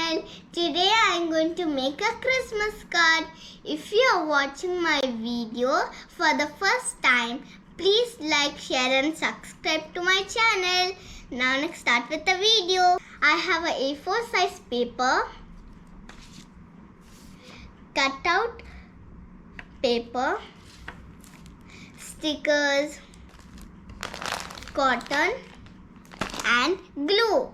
channel. Today I am going to make a Christmas card. If you are watching my video for the first time, please like, share and subscribe to my channel. Now let's start with the video. I have a A4 size paper, cut out paper, stickers, cotton and glue.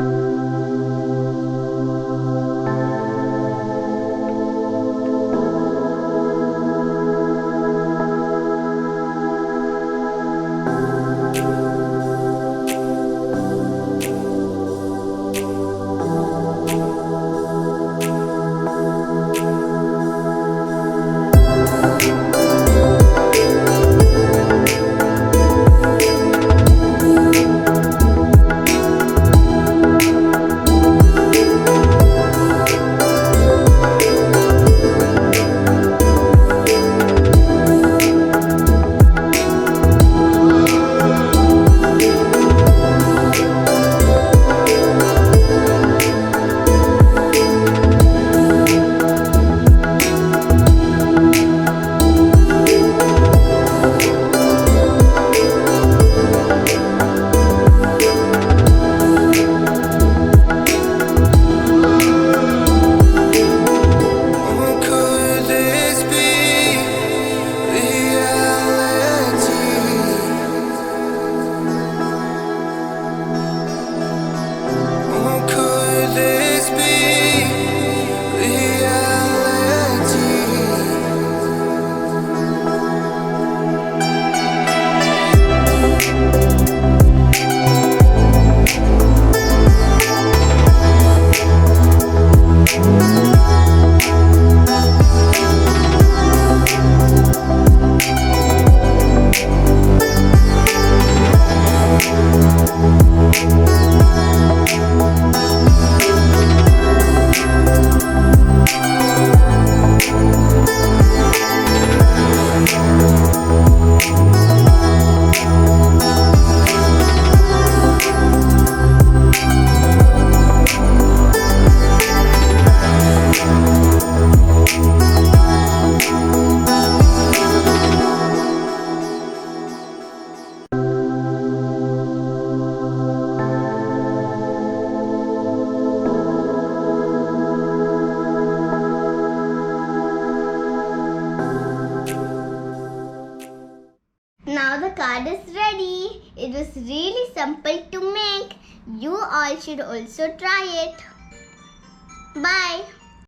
Now the card is ready. It was really simple to make. You all should also try it. Bye.